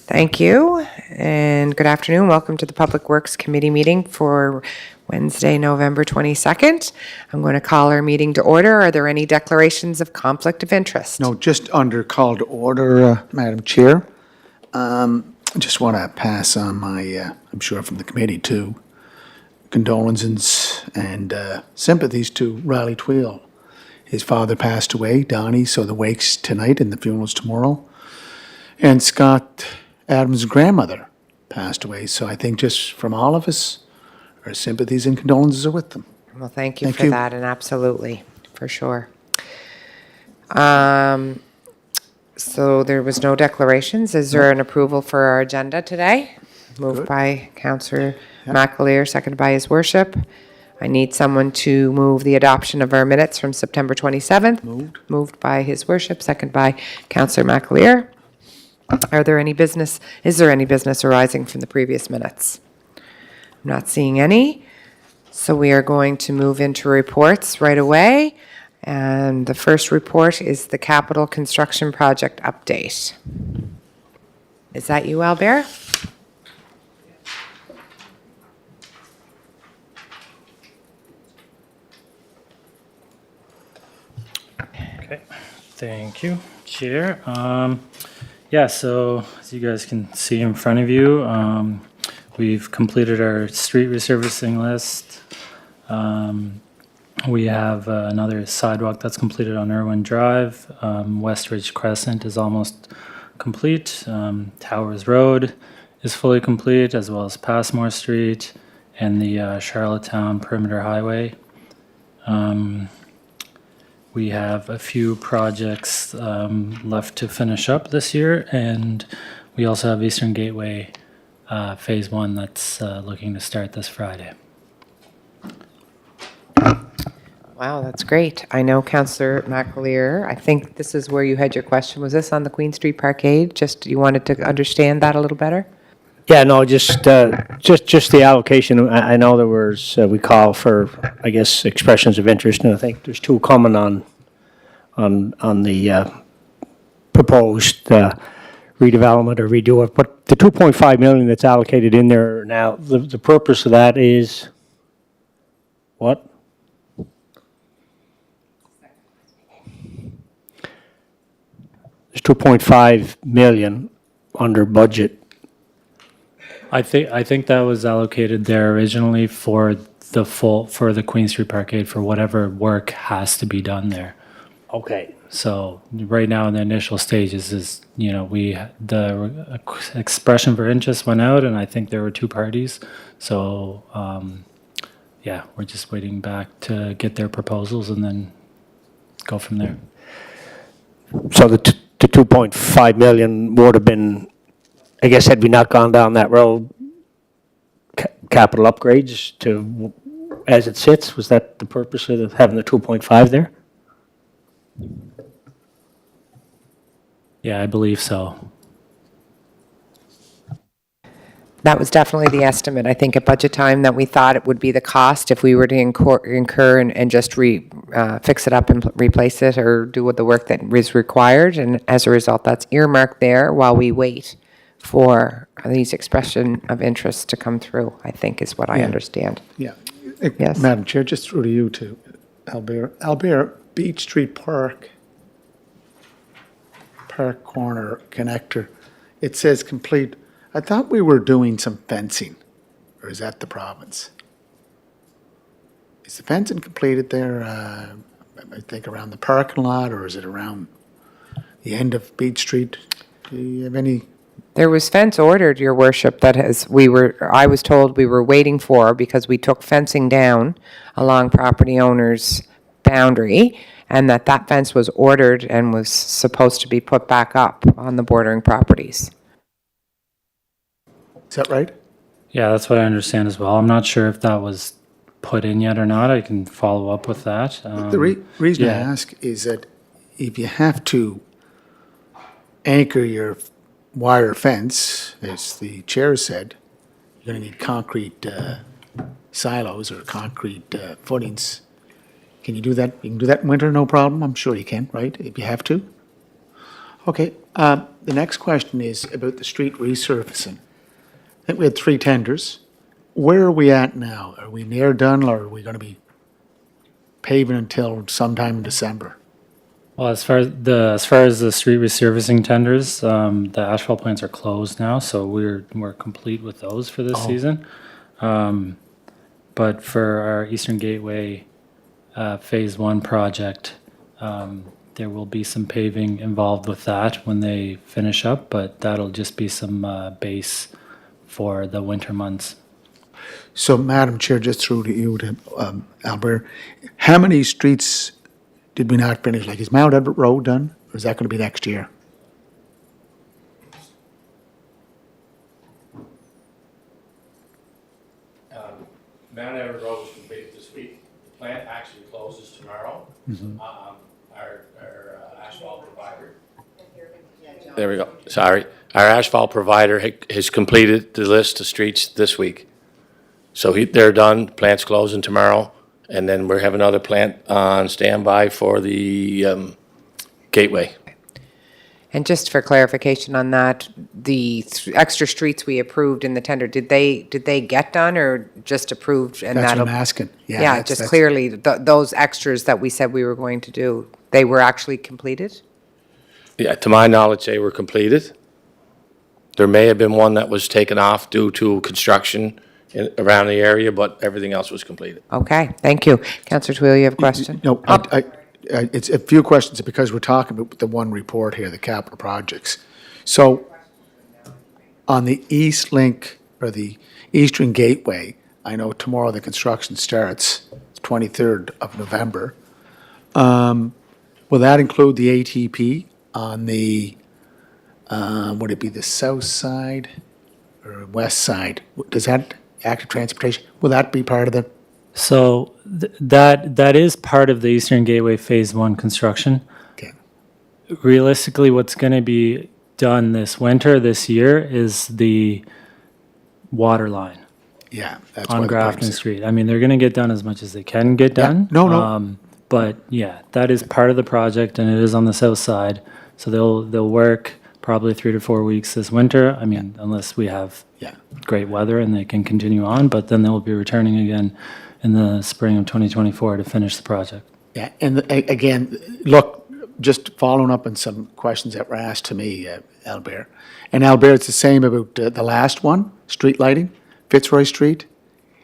Thank you, and good afternoon. Welcome to the Public Works Committee meeting for Wednesday, November 22nd. I'm going to call our meeting to order. Are there any declarations of conflict of interest? No, just under call to order, Madam Chair. I just want to pass on my, I'm sure from the committee too, condolences and sympathies to Riley Tweel. His father passed away, Donnie, so the wake's tonight and the funeral's tomorrow. And Scott Adams' grandmother passed away, so I think just from all of us, our sympathies and condolences are with them. Well, thank you Thank for you. that, and absolutely, for sure. So there was no declarations. Is there an approval for our agenda today? Moved Good. by Councillor McAleer, seconded by His Worship. I need someone to move the adoption of our minutes from September 27th. Moved. Moved by His Worship, seconded by Councillor McAleer. Is there any business arising from the previous minutes? I'm not seeing any. So we are going to move into reports right away. And the first report is the capital construction project update. Is that you, Albert? Okay, thank you, Chair. Yeah, so as you guys can see in front of you, we've completed our street resurfacing list. We have another sidewalk that's completed on Irwin Drive. Westridge Crescent is almost complete. Towers Road is fully complete, as well as Passmore Street and the Charlottetown Perimeter Highway. We have a few projects left to finish up this year, and we also have Eastern Gateway Phase 1 that's looking to start this Friday. Wow, that's great. I know Councillor McAleer, I think this is where you had your question. Was this on the Queen Street Parkade? Just, you wanted to understand that a little better? Yeah, no, just the allocation. I know there was, we call for, I guess, expressions of interest, and I think there's two coming on the proposed redevelopment or redo it. But the 2.5 million that's allocated in there now, the purpose of that is what? There's 2.5 million under budget. I think that was allocated there originally for the Queen Street Parkade for whatever work has to be done there. Okay. So right now in the initial stages is, the expression for interest went out, and I think there were two parties. So yeah, we're just waiting back to get their proposals and then go from there. So the 2.5 million would have been, I guess, had we not gone down that road, capital upgrades to, as it sits, was that the purpose of having the 2.5 there? Yeah, I believe so. That was definitely the estimate. I think at budget time that we thought it would be the cost if we were to incur and just fix it up and replace it or do what the work that is required. And as a result, that's earmarked there while we wait for these expression of interest to come through, I think is what I understand. Yeah. Yes. Madam Chair, just through to you too, Albert. Albert, Beach Street Park Corner Connector, it says complete. I thought we were doing some fencing, or is that the province? Is the fencing completed there, I think around the parking lot, or is it around the end of Beach Street? Do you have any? There was fence ordered, Your Worship, I was told we were waiting for because we took fencing down along property owner's boundary, and that fence was ordered and was supposed to be put back up on the bordering properties. Is that right? Yeah, that's what I understand as well. I'm not sure if that was put in yet or not. I can follow up with that. The reason I yeah. ask is that if you have to anchor your wire fence, as the chair said, you're going to need concrete silos or concrete footings. Can you do that? You can do that in winter, no problem. I'm sure you can, right? If you have to. Okay, the next question is about the street resurfacing. I think we had 3 tenders. Where are we at now? Are we near done, or are we going to be paving until sometime in December? Well, as far as the street resurfacing tenders, the asphalt plants are closed now, so we're complete with those for this season. But for our Eastern Gateway Phase 1 project, there will be some paving involved with that when they finish up, but that'll just be some base for the winter months. So, Madam Chair, just through to you, to Albert, how many streets did we not finish? Like, is Mount Edward Road done, or is that going to be next year? Mount Everett Road was completed this week. The plant actually closes tomorrow. Our asphalt provider. There we go. Sorry. Our asphalt provider has completed the list of streets this week. So they're done. Plant's closing tomorrow. And then we have another plant on standby for the gateway. And just for clarification on that, the extra streets we approved in the tender, did they get done or just approved? And That's what that'll I'm asking. Yeah, that's- just that's- clearly, those extras that we said we were going to do, they were actually completed? Yeah, to my knowledge, they were completed. There may have been one that was taken off due to construction around the area, but everything else was completed. Okay, thank you. Councillor Twill, you have a question? No, it's a few questions because we're talking about the one report here, the capital projects. So on the East Link or the Eastern Gateway, I know tomorrow the construction starts, it's 23rd of November. Will that include the ATP on the, would it be the south side or west side? Does that, active transportation, will that be part of the? So that is part of the Eastern Gateway Phase 1 construction. Okay. Realistically, what's going to be done this year, is the water line Yeah, that's why on the Grafton purpose- Street. I mean, they're going to get done as much as they can get done. No. But yeah, that is part of the project, and it is on the south side. So they'll work probably 3 to 4 weeks this winter. I mean, unless we have Yeah. great weather and they can continue on, but then they'll be returning again in the spring of 2024 to finish the project. Yeah, and again, look, just following up on some questions that were asked to me, Albert. And Albert, it's the same about the last one, street lighting, Fitzroy Street.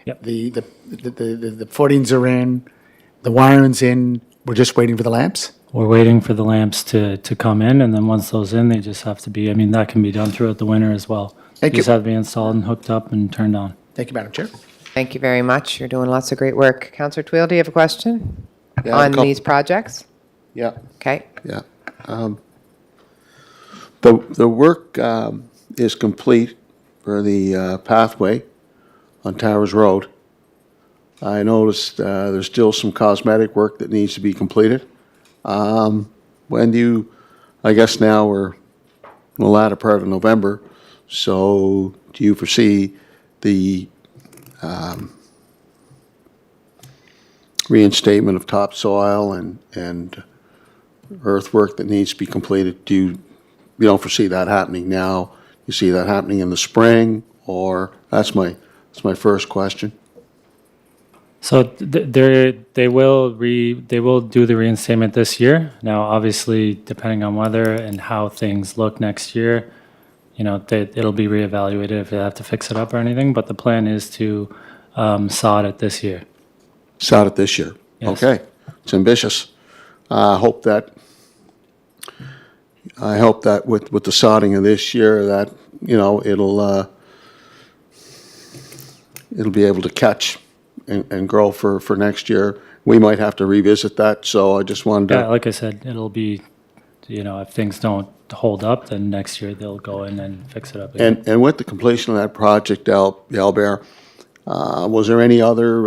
Yep. The footings are in, the wiring's in, we're just waiting for the lamps? We're waiting for the lamps to come in, and then once those in, they just have to be, I mean, that can be done throughout the winter as well. Thank They just you. have to be installed and hooked up and turned on. Thank you, Madam Chair. Thank you very much. You're doing lots of great work. Councillor Twill, do you have a question Yeah, I have a on couple. these projects? Yeah, Okay. yeah. The work is complete for the pathway on Towers Road. I noticed there's still some cosmetic work that needs to be completed. When do you, I guess now we're in the latter part of November, so do you foresee the reinstatement of topsoil and earthwork that needs to be completed? You don't foresee that happening now? You see that happening in the spring, or that's my first question. So they will do the reinstatement this year. Now, obviously, depending on weather and how things look next year, it'll be reevaluated if they have to fix it up or anything. But the plan is to sod it this year. Sod it this year? Yes. Okay, it's ambitious. I hope that with the sodding of this year, that, it'll be able to catch and grow for next year. We might have to revisit that, so I just wanted Yeah, to, like I said, it'll be, if things don't hold up, then next year they'll go in and fix it up again. and with the completion of that project, Albert, was there any other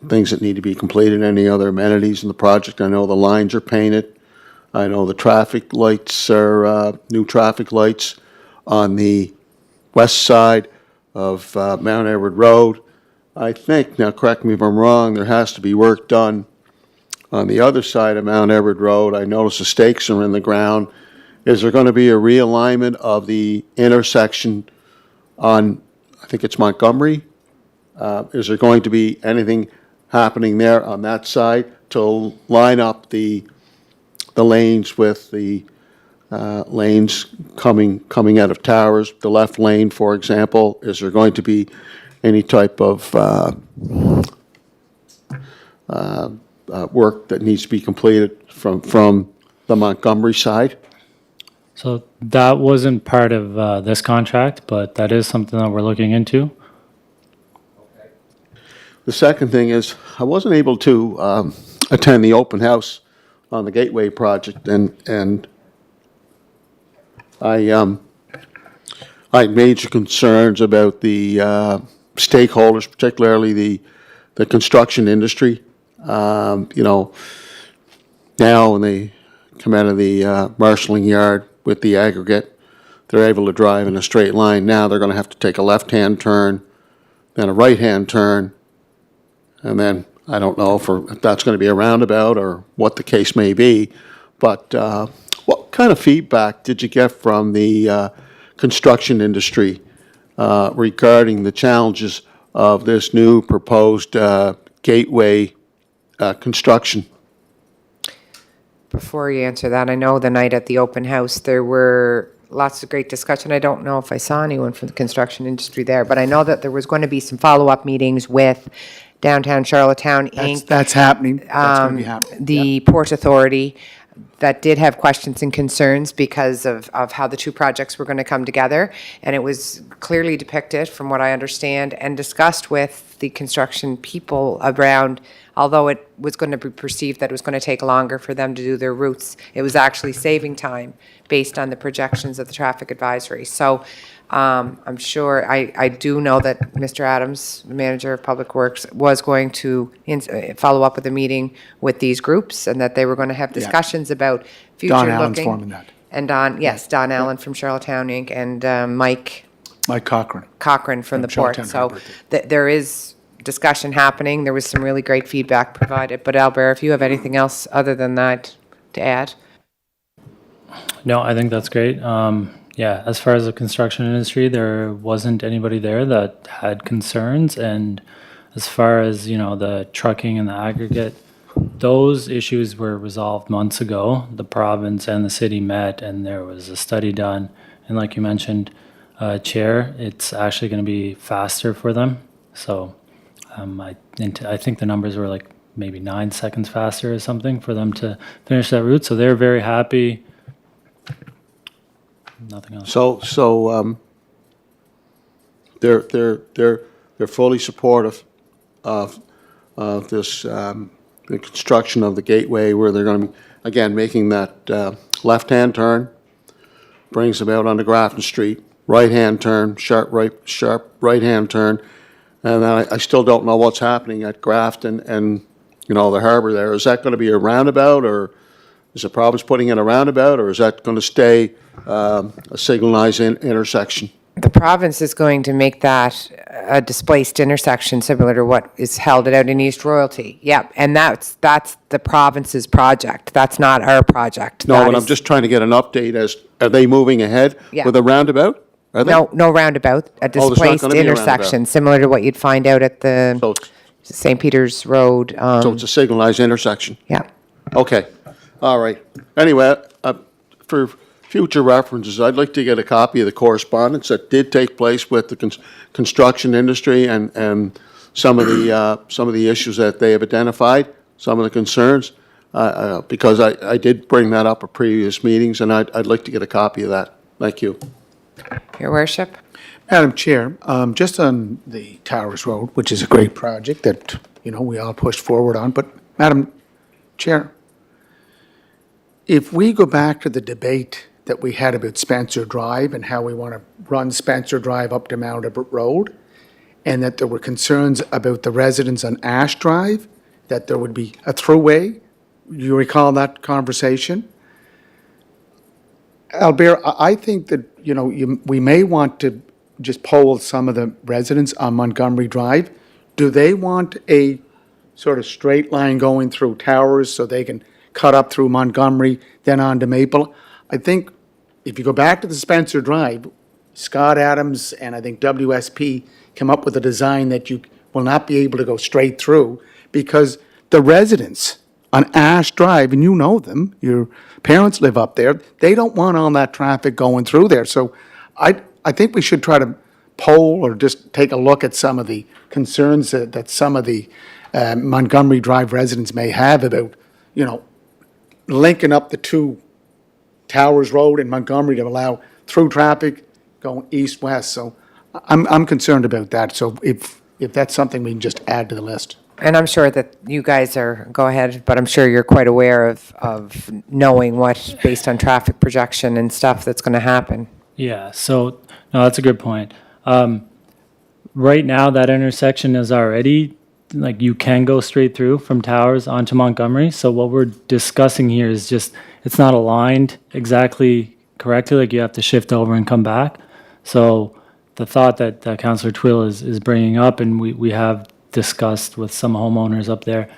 things that need to be completed, any other amenities in the project? I know the lines are painted. I know the traffic lights are, new traffic lights on the west side of Mount Edward Road. I think, now correct me if I'm wrong, there has to be work done On the other side of Mount Everett Road, I notice the stakes are in the ground. Is there going to be a realignment of the intersection on, I think it's Montgomery? Is there going to be anything happening there on that side to line up the lanes with the lanes coming out of Towers? The left lane, for example, is there going to be any type of work that needs to be completed from the Montgomery side? So that wasn't part of this contract, but that is something that we're looking into. The second thing is, I wasn't able to attend the open house on the Gateway project, and I had major concerns about the stakeholders, particularly the construction industry. You know, now when they come out of the marshalling yard with the aggregate, they're able to drive in a straight line. Now they're going to have to take a left-hand turn, then a right-hand turn, and then I don't know if that's going to be a roundabout or what the case may be. But what kind of feedback did you get from the construction industry regarding the challenges of this new proposed gateway construction? Before you answer that, I know the night at the open house, there were lots of great discussion. I don't know if I saw anyone from the construction industry there, but I know that there was going to be some follow-up meetings with Downtown Charlottetown Inc. That's happening. That's going to be happening. The Port Authority that did have questions and concerns because of how the two projects were going to come together. And it was clearly depicted, from what I understand, and discussed with the construction people around, although it was going to be perceived that it was going to take longer for them to do their routes, it was actually saving time based on the projections of the traffic advisory. So I'm sure, I do know that Mr. Adams, the manager of Public Works, was going to follow up with a meeting with these groups, and that they were going to have discussions about future looking. Don Allen's forming that. And Don Allen from Charlottetown Inc. and Mike Cochran. Cochran from the port. Charlottetown So Harbour. there is discussion happening. There was some really great feedback provided. But Albert, if you have anything else other than that to add? No, I think that's great. Yeah, as far as the construction industry, there wasn't anybody there that had concerns. And as far as, you know, the trucking and the aggregate, those issues were resolved months ago. The province and the city met, and there was a study done. And like you mentioned, Chair, it's actually going to be faster for them. So I think the numbers were like maybe 9 seconds faster or something for them to finish that route. So they're very happy. Nothing else. So they're fully supportive of this the construction of the gateway, where they're going to be, again, making that left-hand turn, brings them out onto Grafton Street, right-hand turn, sharp right-hand turn, and then I still don't know what's happening at Grafton and, you know, the harbor there. Is that going to be a roundabout, or is the province putting in a roundabout, or is that going to stay a signalized intersection? The province is going to make that a displaced intersection similar to what is held out in East Royalty. Yep, and that's the province's project. That's not our project. No, That but I'm is- just trying to get an update are they moving ahead Yeah. with a roundabout? Are they? No roundabout, a there's not displaced gonna be a roundabout. intersection, similar to what you'd find out at the So it's, St. Peter's Road. so it's a signalized intersection? Yeah. Okay, all right. Anyway, for future references, I'd like to get a copy of the correspondence that did take place with the construction industry and some of the issues that they have identified, some of the concerns, because I did bring that up at previous meetings, and I'd like to get a copy of that. Thank you. Your Worship? Madam Chair, just on the Towers Road, which is a great project that, you know, we all pushed forward on, but Madam Chair, if we go back to the debate that we had about Spencer Drive and how we want to run Spencer Drive up to Mount Everett Road, and that there were concerns about the residents on Ash Drive, that there would be a throughway, you recall that conversation? Albert, I think that, you know, we may want to just poll some of the residents on Montgomery Drive. Do they want a sort of straight line going through Towers so they can cut up through Montgomery, then on to Maple. I think if you go back to the Spencer Drive, Scott Adams and I think WSP come up with a design that you will not be able to go straight through because the residents on Ash Drive, and you know them, your parents live up there, they don't want all that traffic going through there. So I think we should try to poll or just take a look at some of the concerns that some of the Montgomery Drive residents may have about, you know, linking up the two Towers Road and Montgomery to allow through traffic going east-west. So I'm concerned about that. So if that's something we can just add to the list. And I'm sure that you guys are, go ahead, but I'm sure you're quite aware of knowing what, based on traffic projection and stuff, that's going to happen. Yeah, so, no, that's a good point. Right now, that intersection is already, like, you can go straight through from Towers onto Montgomery. So what we're discussing here is just, it's not aligned exactly correctly, like you have to shift over and come back. So the thought that Councillor Twill is bringing up, and we have discussed with some homeowners up there,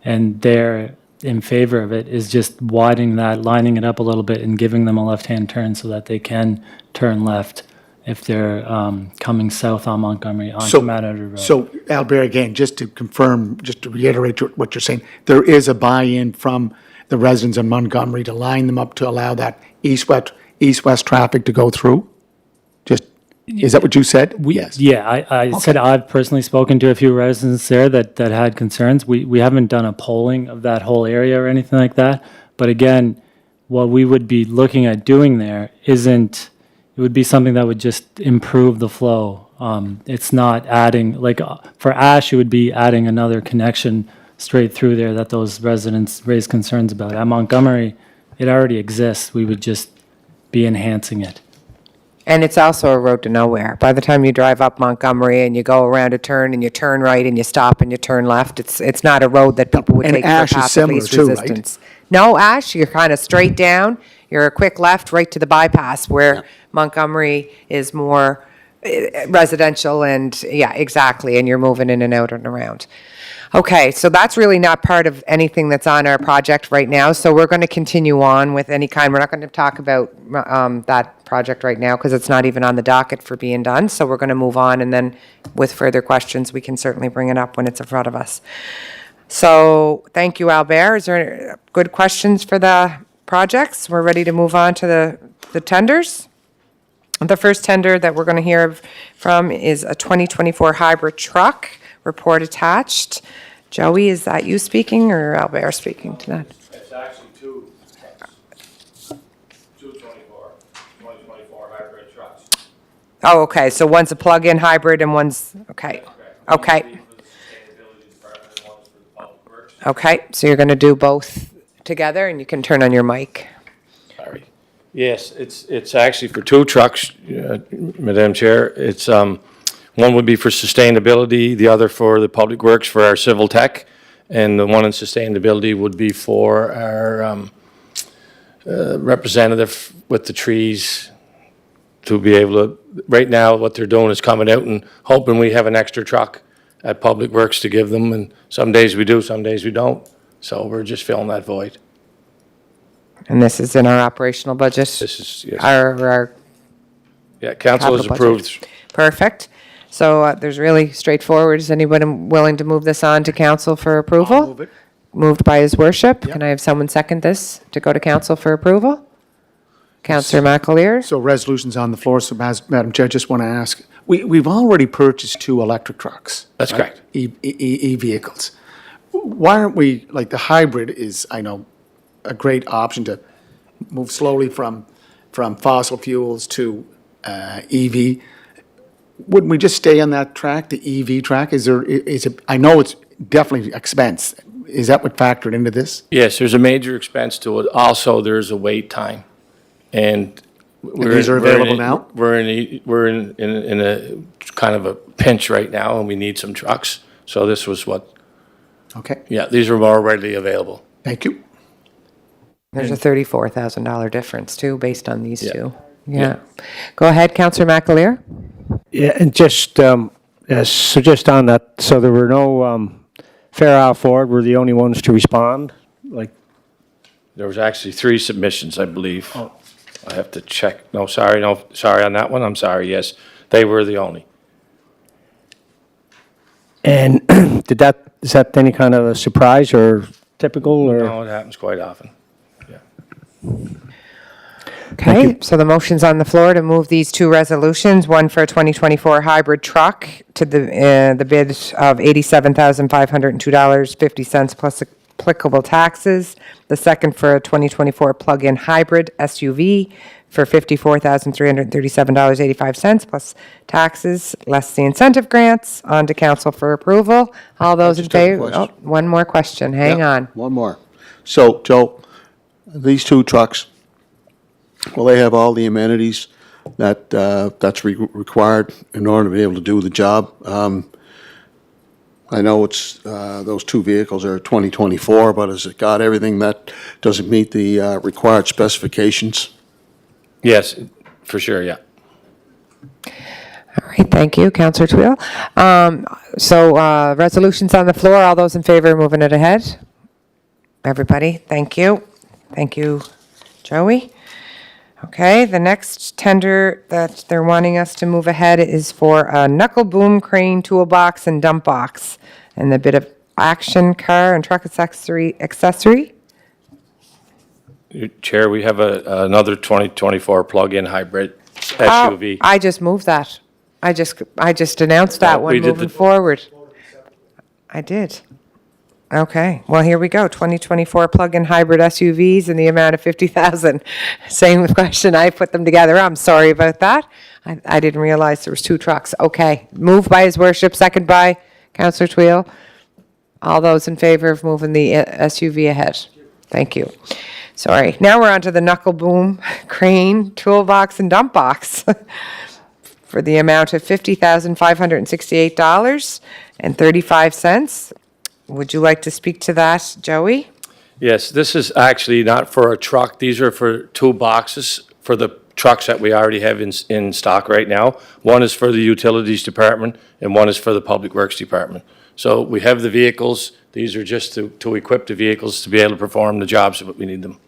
and they're in favor of it, is just widening that, lining it up a little bit and giving them a left-hand turn so that they can turn left if they're coming south on Montgomery onto Mount Edward Road. So, Albert, again, just to confirm, just to reiterate what you're saying, there is a buy-in from the residents of Montgomery to line them up to allow that east-west traffic to go through? Is that what you said? Yes. Yeah, I said I've personally spoken to a few residents there that had concerns. We haven't done a polling of that whole area or anything like that. But again, what we would be looking at doing there it would be something that would just improve the flow. It's not adding, like for Ash, it would be adding another connection straight through there that those residents raise concerns about. At Montgomery, it already exists. We would just be enhancing it. And it's also a road to nowhere. By the time you drive up Montgomery and you go around a turn and you turn right and you stop and you turn left, it's not a road that people would And take for Ash is path of similar least too, right? resistance. No, Ash, you're kind of straight down. You're a quick left right to the bypass, where Montgomery is more residential and, yeah, exactly, and you're moving in and out and around. Okay, so that's really not part of anything that's on our project right now, so we're going to continue on with any kind. We're not going to talk about that project right now because it's not even on the docket for being done, so we're going to move on, and then with further questions, we can certainly bring it up when it's in front of us. So, thank you, Albert. Is there good questions for the projects? We're ready to move on to the tenders. The first tender that we're going to hear from is a 2024 hybrid truck. Report attached. Joey, is that you speaking or Albert speaking to that? It's actually two trucks. 2024 hybrid trucks. Oh, okay, so one's a plug-in hybrid and one's, okay, okay, One for the sustainability department and one's for the public works. okay. So you're going to do both together and you can turn on your mic. Sorry. Yes, it's actually for two trucks, Madam Chair. It's, one would be for sustainability, the other for the public works for our civil tech, and the one in sustainability would be for our representative with the trees to be able to, right now, what they're doing is coming out and hoping we have an extra truck at Public Works to give them, and some days we do, some days we don't. So we're just filling that void. And this is in our operational budget? This is, yes. Our Yeah, council has capital budget. approved. Perfect. So there's really straightforward. Is anyone willing to move this on to council for approval? I'll move it. Moved by his worship. Can I have someone second this to go to council for approval? Councillor McAleer? So resolution's on the floor, so Madam Chair, I just want to ask, we've already purchased two electric trucks. That's right? correct. E-vehicles. Why aren't we, like, the hybrid is, I know, a great option to move slowly from fossil fuels to EV. Wouldn't we just stay on that track, the EV track? Is it, I know it's definitely expense. Is that what factored into this? Yes, there's a major expense to it. Also, there's a wait time. And these are available now? We're in a kind of a pinch right now, and we need some trucks. So this was what, Okay, yeah, these are more readily available. thank you. There's a $34,000 difference too, based on these Yeah. two. Yeah. Go ahead, Councillor McAleer. Yeah, and just, so just on that, so there were no Fair Isle Ford were the only ones to respond? Like, There was actually 3 submissions, I believe. I have to check. No, sorry on that one. I'm sorry, yes. They were the only. and is that any kind of a surprise or typical, or? No, it happens quite often. Okay, so the motion's on the floor to move these 2 resolutions, one for a 2024 hybrid truck to the bid of $87,502.50 plus applicable taxes. The second for a 2024 plug-in hybrid SUV for $54,337.85 plus taxes, less the incentive grants, on to council for approval. All those in just have a favor? question. Oh, one more question, hang Yeah, on. One more. So, Joe, these 2 trucks, will they have all the amenities that, that's required in order to be able to do the job? I know it's, those 2 vehicles are 2024, but has it got everything that doesn't meet the, required specifications? Yes, for sure, yeah. All right, thank you, Councillor Twill. Resolutions on the floor, all those in favor of moving it ahead? Everybody, thank you. Thank you, Joey. Okay, the next tender that they're wanting us to move ahead is for a knuckle boom crane toolbox and dump box, and the bit of action car and truck accessory. Chair, we have another 2024 plug-in hybrid SUV. I just moved that. I just announced that Oh, one we did moving the- forward. I did. Okay, well, here we go. 2024 plug-in hybrid SUVs in the amount of 50,000. Same question, I put them together. I'm sorry about that. I didn't realize there was 2 trucks. Okay, moved by His Worship, second by Councillor Twill. All those in favor of moving the SUV ahead? Thank you. Sorry, now we're on to the knuckle boom crane toolbox and dump box for the amount of $50,568.35. Would you like to speak to that, Joey? Yes, this is actually not for a truck. These are for 2 boxes for the trucks that we already have in stock right now. One is for the Utilities Department and one is for the Public Works Department. So we have the vehicles. These are just to equip the vehicles to be able to perform the jobs that we need them.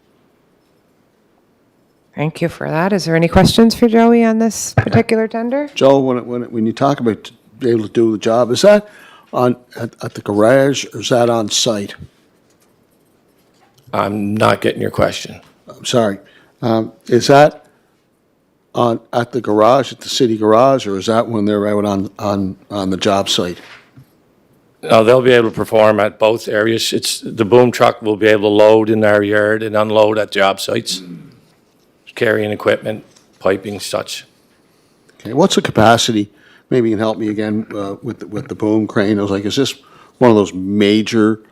Thank you for that. Is there any questions for Joey on this particular tender? Joe, when you talk about to be able to do the job, is that at the garage or is that on site? I'm not getting your question. I'm sorry. Is that at the garage, at the city garage, or is that when they're out on the job site? No, they'll be able to perform at both areas. The boom truck will be able to load in our yard and unload at job sites, carrying equipment, piping, such. Okay, what's the capacity? Maybe you can help me again with the boom crane. I was like, is this one of those major,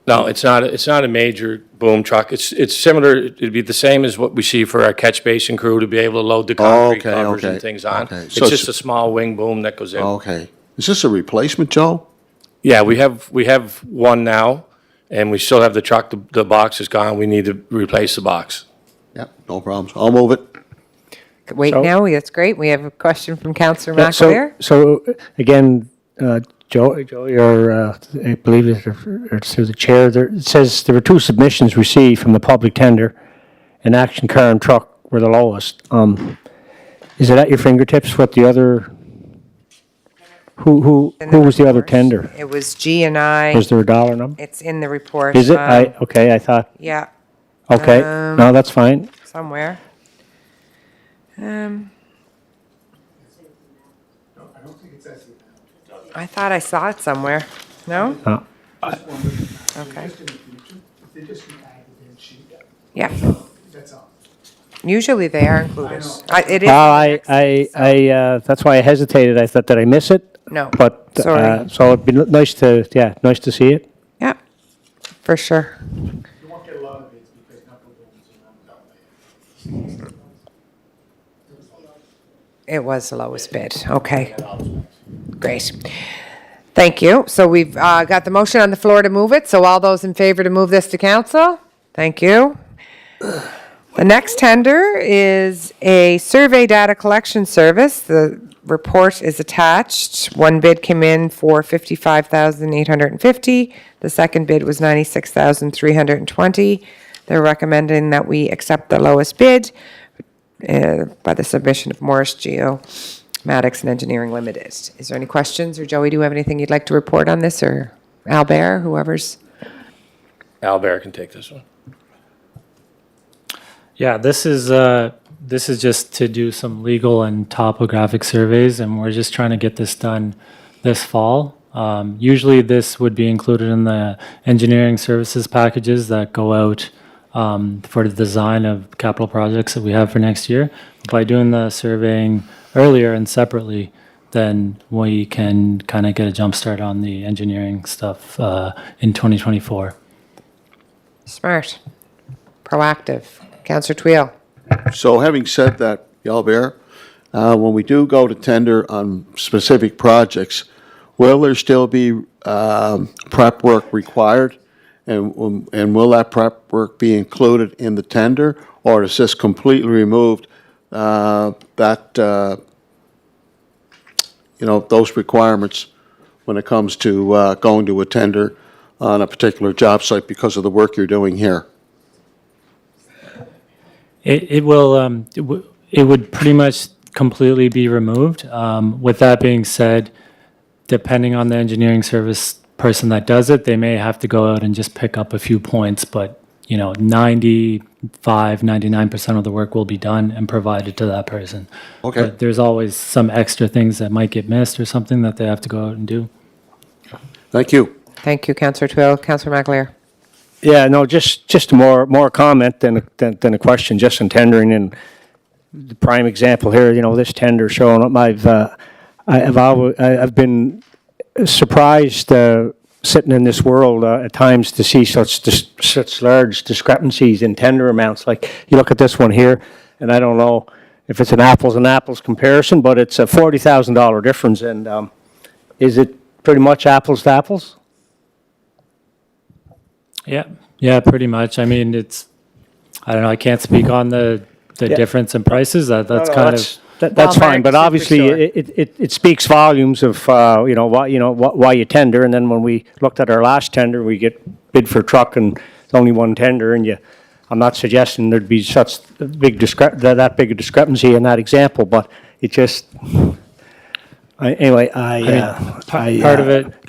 No, it's not a major boom truck. It's similar, it'd be the same as what we see for our catch basin crew to be able to load the concrete okay, covers and okay, things on. okay. It's So just a small wing boom that goes in. Okay. Is this a replacement, Joe? Yeah, we have one now, and we still have the truck. The box is gone. We need to replace the box. Yep, no problems. I'll move it. Wait, So- now, that's great. We have a question from Councillor Yeah, McAleer. So again, Joe, I believe it's through the chair, it says there were 2 submissions received from the public tender, and action car and truck were the lowest. Is it at your fingertips what the other, who was the other tender? It was G and I. Was there a dollar number? It's in the report. Is it? Okay, I thought, Yeah, okay, no, that's fine. somewhere. I thought I saw it somewhere. No? No. Okay. Yeah. Usually they are included. It is. That's why I hesitated. I thought, did I miss it? No, But, sorry. so it'd be nice to see it. Yeah, for sure. You won't get a lot of bids because knuckle booms are not. It was the lowest bid. Okay. Great. Thank you. So we've got the motion on the floor to move it. So all those in favor to move this to council? Thank you. The next tender is a survey data collection service. The report is attached. One bid came in for $55,850. The second bid was $96,320. They're recommending that we accept the lowest bid by the submission of Morris Geomatics and Engineering Limited. Is there any questions? Or Joey, do you have anything you'd like to report on this? Or Albert, whoever's? Albert can take this one. Yeah, this is just to do some legal and topographic surveys, and we're just trying to get this done this fall. Usually this would be included in the engineering services packages that go out for the design of capital projects that we have for next year. By doing the surveying earlier and separately, then we can kind of get a jump start on the engineering stuff in 2024. Smart. Proactive. Councillor Twill. So having said that, Albert, when we do go to tender on specific projects, will there still be prep work required? And will that prep work be included in the tender, or is this completely removed, those requirements when it comes to going to a tender on a particular job site because of the work you're doing here? It would pretty much completely be removed. With that being said, depending on the engineering service person that does it, they may have to go out and just pick up a few points, but 99% of the work will be done and provided to that person. Okay. But there's always some extra things that might get missed or something that they have to go out and do. Thank you. Thank you, Councillor Twill. Councillor McAleer. Yeah, no, just more comment than a question, just in tendering. And the prime example here, this tender showing up, I've been surprised sitting in this world at times to see such large discrepancies in tender amounts. Like, you look at this one here, and I don't know if it's an apples and apples comparison, but it's a $40,000 difference. And is it pretty much apples to apples? Yeah, pretty much. I mean, I don't know, I can't speak on the difference in prices. That's That's fine, but obviously it speaks volumes of why you tender. And then when we looked at our last tender, we get bid for truck, and it's only one tender, and I'm not suggesting there'd be such a big that big a discrepancy in that example, but it just anyway. Part of it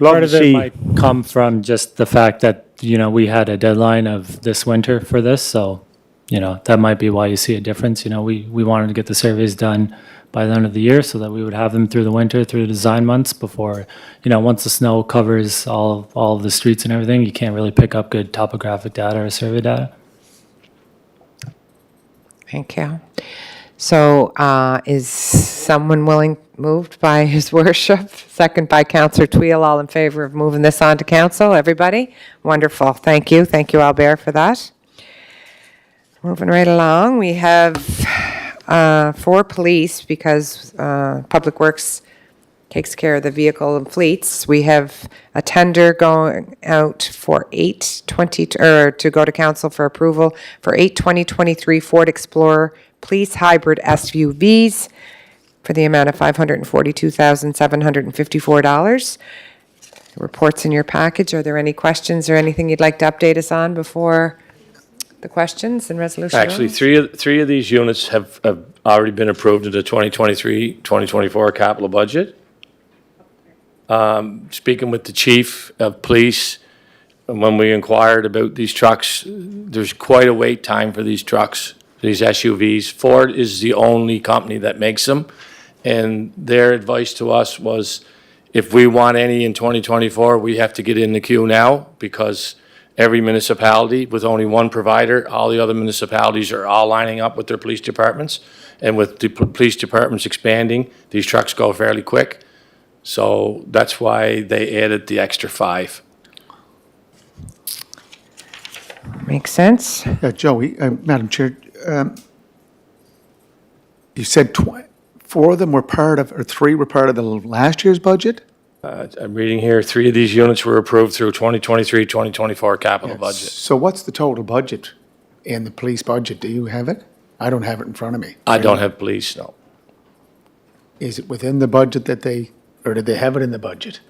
might come from just the fact that we had a deadline of this winter for this, so that might be why you see a difference. We wanted to get the surveys done by the end of the year so that we would have them through the winter, through the design months before, once the snow covers all of the streets and everything, you can't really pick up good topographic data or survey data. Thank you. So is someone moved by his worship? Second by Councillor Twill. All in favor of moving this on to council? Everybody? Wonderful. Thank you. Thank you, Albert, for that. Moving right along, we have for police, because Public Works takes care of the vehicle and fleets. We have a tender going out for to go to council for approval for 2023 Ford Explorer Police Hybrid SUVs for the amount of $542,754. The report's in your package. Are there any questions or anything you'd like to update us on before the questions and resolution? Actually, three of these units have already been approved in the 2023-2024 capital budget. Speaking with the chief of police, and when we inquired about these trucks, there's quite a wait time for these trucks, these SUVs. Ford is the only company that makes them, and their advice to us was, if we want any in 2024, we have to get in the queue now, because every municipality with only one provider, all the other municipalities are all lining up with their police departments. And with the police departments expanding, these trucks go fairly quick. So that's why they added the extra 5. Makes sense. Joey, Madam Chair, you said 4 of them were part of, or 3 were part of the last year's budget? I'm reading here, 3 of these units were approved through 2023-2024 capital budget. So what's the total budget in the police budget? Do you have it? I don't have it in front of me. I don't have police, no. Is it within the budget that they, or did they have it in the budget?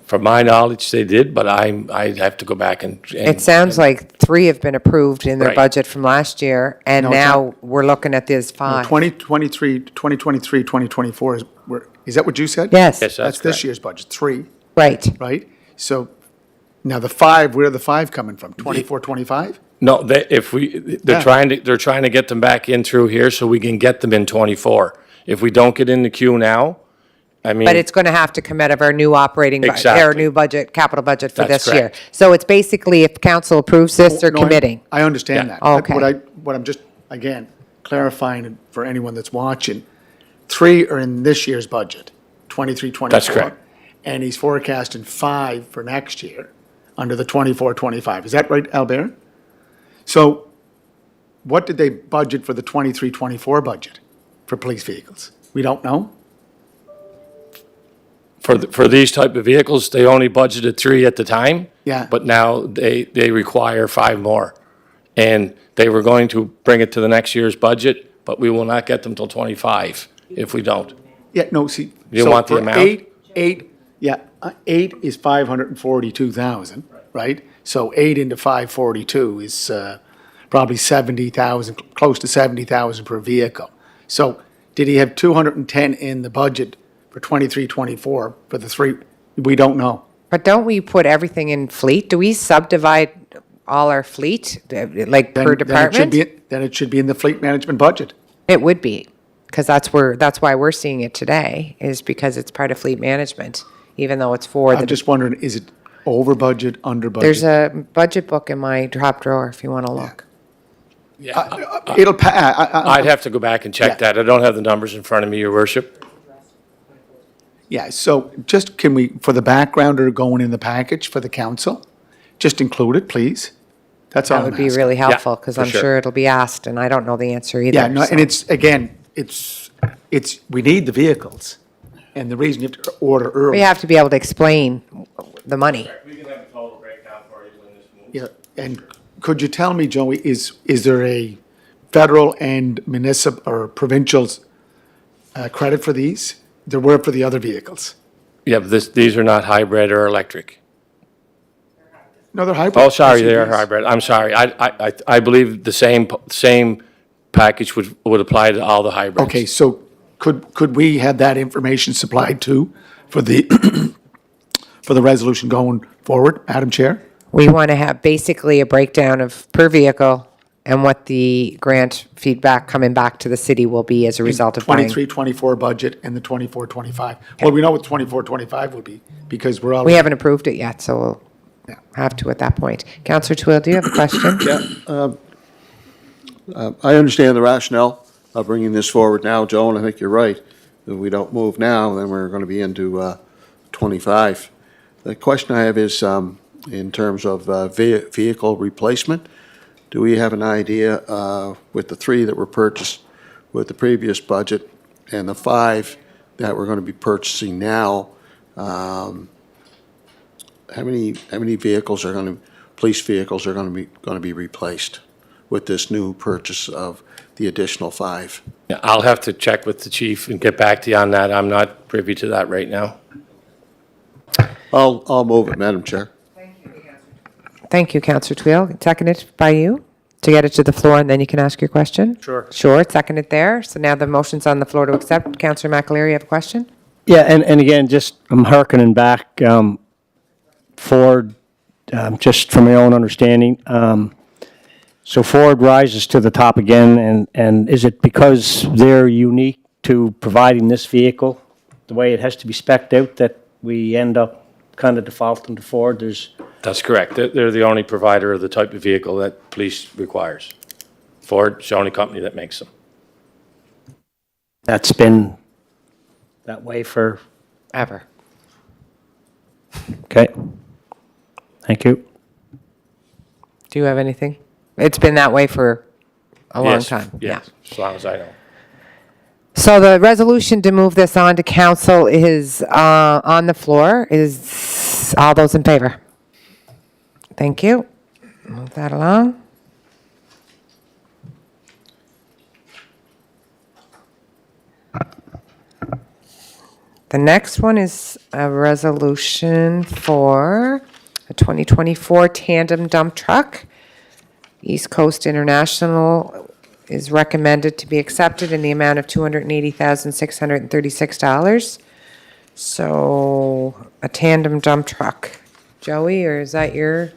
From my knowledge, they did, but I'd have to go back and. It sounds like 3 have been approved in their Right. budget from last year, and No, it's now we're looking at this No, 5. 2023, 2024 is that what you said? Yes, Yes, That's this correct. year's budget, 3, right. right? So now the 5, where are the 5 coming from? 24, 25? No, they're trying to get them back in through here so we can get them in 24. If we don't get in the queue now, I mean. But it's going to have to come out of our new operating, our Exactly. new budget, capital budget for That's this year. correct. So it's basically if council approves this, they're No, I- committing. I understand Yeah. that. But Okay. What I'm just, again, clarifying for anyone that's watching, 3 are in this year's budget, 23, 24. That's correct. And he's forecasting 5 for next year under the 24, 25. Is that right, Albert? So what did they budget for the 23, 24 budget for police vehicles? We don't know? For these type of vehicles, they only budgeted 3 at the time. Yeah. But now they require 5 more. And they were going to bring it to the next year's budget, but we will not get them till 25 if we don't. Yeah, no, see. You so want the for amount? 8 is 542,000, right? So 8 into 542 is probably 70,000, close to 70,000 per vehicle. So did he have 210 in the budget for 23, 24 for the 3? We don't know. But don't we put everything in fleet? Do we subdivide all our fleet, like per department? Then it should be in the fleet management budget. It would be, because that's why we're seeing it today, is because it's part of fleet management, even though it's for I'm the, just wondering, is it over budget, under budget? there's a budget book in my top drawer if you want to look. It'll I'd have to go back and Yeah. check that. I don't have the numbers in front of me, your worship. Yeah, so just can we, for the backgrounder going in the package for the council, just include it, please? That's all That I'm would be asking. really helpful, because for I'm sure. sure it'll be asked, and I don't know the answer either. Yeah, no, and so. it's, again, it's, we need the vehicles. And the reason you have to order We early. have to be able to explain the money. We can have a total breakdown for you when this moves. Yeah, and could you tell me, Joey, is there a federal and municipal or provincial's credit for these? There were for the other vehicles. Yeah, but these are not hybrid or electric. No, they're hybrid. Oh, sorry, they are SUVs. hybrid. I'm sorry. I believe the same package would apply to all the hybrids. Okay, so could we have that information supplied too for the, for the resolution going forward, Madam Chair? We want to have basically a breakdown of per vehicle and what the grant feedback coming back to the city will be as a result of buying. 23, 24 budget and the 24, 25. Well, we know what 24, 25 would be because we're all. We haven't approved it yet, so we'll Yeah. have to at that point. Councillor Twill, do you have a question? I understand the rationale of bringing this forward now, Joe, and I think you're right. If we don't move now, then we're going to be into 25. The question I have is, in terms of vehicle replacement, do we have an idea with the 3 that were purchased with the previous budget and the 5 that we're going to be purchasing now, how many vehicles are going to, police vehicles are going to be replaced with this new purchase of the additional 5? Yeah, I'll have to check with the chief and get back to you on that. I'm not privy to that right now. I'll move it, Madam Chair. Thank you, Councillor Twill. Seconded by you to get it to the floor, and then you can ask your question? Sure. Sure, seconded there. So now the motion's on the floor to accept. Councillor McAleer, you have a question? Yeah, and again, just, I'm hearkening back, Ford, just from my own understanding. So Ford rises to the top again, and is it because they're unique to providing this vehicle, the way it has to be spec'd out, that we end up kind of defaulting to Ford? That's correct. They're the only provider of the type of vehicle that police requires. Ford's the only company that makes them. That's been that way for, Ever. okay. Thank you. Do you have anything? It's been that way for a long Yes, time. Yeah. Yes, as long as I know. So the resolution to move this on to council is on the floor. Is all those in favor? Thank you. Move that along. The next one is a resolution for a 2024 tandem dump truck. East Coast International is recommended to be accepted in the amount of $280,636. So a tandem dump truck. Joey, or is that your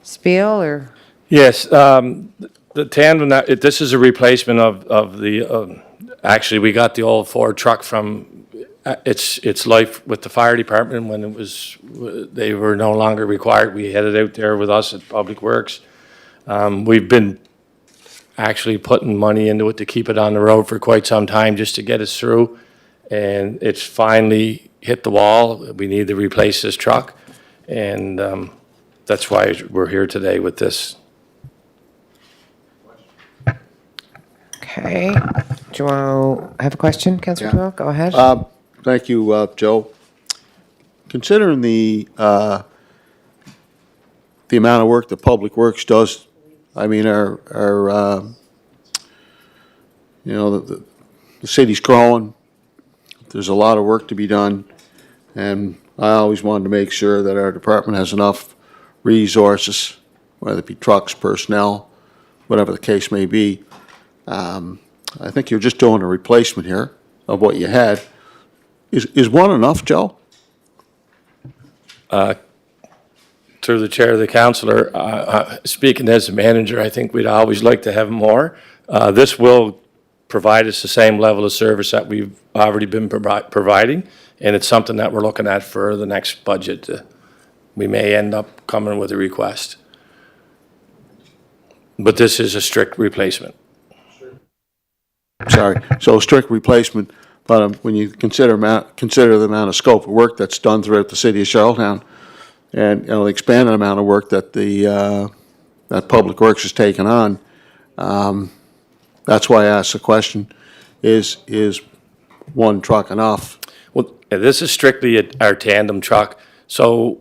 spiel, or? Yes, the tandem, this is a replacement of the, actually, we got the old Ford truck from its life with the fire department when it was, they were no longer required. We had it out there with us at Public Works. We've been actually putting money into it to keep it on the road for quite some time just to get us through. And it's finally hit the wall. We need to replace this truck. And that's why we're here today with this. Okay. Do you want to have a question, Councillor Yeah. Doyle? Go ahead. Thank you, Joe. Considering the amount of work that Public Works does, I mean, the city's growing. There's a lot of work to be done, and I always wanted to make sure that our department has enough resources, whether it be trucks, personnel, whatever the case may be. I think you're just doing a replacement here of what you had. Is one enough, Joe? Through the chair of the councillor, speaking as a manager, I think we'd always like to have more. This will provide us the same level of service that we've already been providing, and it's something that we're looking at for the next budget. We may end up coming with a request. But this is a strict replacement. Sorry, so strict replacement, but when you consider the amount of scope of work that's done throughout the city of Charlottetown, and, the expanded amount of work that that Public Works has taken on, that's why I asked the question, is one truck enough? Well, this is strictly our tandem truck. So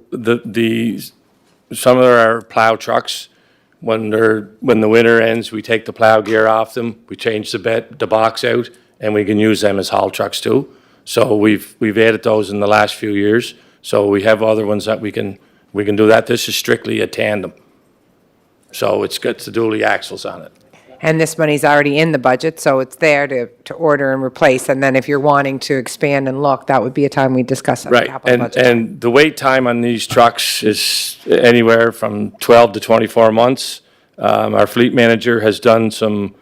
some of our plow trucks, when the winter ends, we take the plow gear off them, we change the box out, and we can use them as haul trucks too. So we've added those in the last few years. So we have other ones that we can do that. This is strictly a tandem. So it's got the dually axles on it. And this money's already in the budget, so it's there to order and replace. And then if you're wanting to expand and look, that would be a time we discuss on the Right, capital budget. and the wait time on these trucks is anywhere from 12 to 24 months. Our fleet manager has done some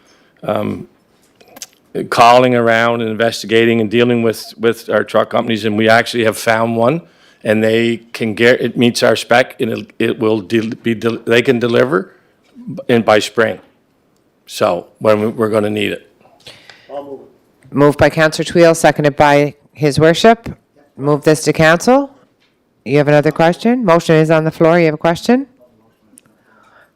calling around and investigating and dealing with our truck companies, and we actually have found one, and they can get, it meets our spec, and they can deliver by spring. So, when we're gonna need it. Moved by Councillor Twill, seconded by His Worship. Move this to council. You have another question? Motion is on the floor. You have a question?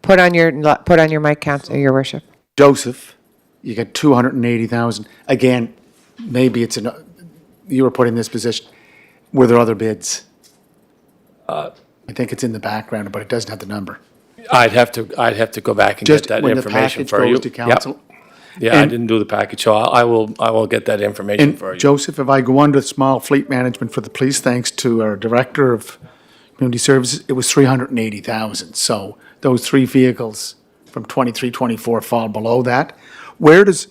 Put on your mic, Councillor, Your Worship. Joseph, you got 280,000. Again, maybe you were put in this position. Were there other bids? I think it's in the background, but it doesn't have the number. I'd have to go back and get Just that when the information package for you. goes to council. Yeah, I And- didn't do the package, so I will get that information for And you. Joseph, if I go under small fleet management for the police, thanks to our Director of Community Services, it was 380,000. So those three vehicles from 23, 24 fall below that. Where does,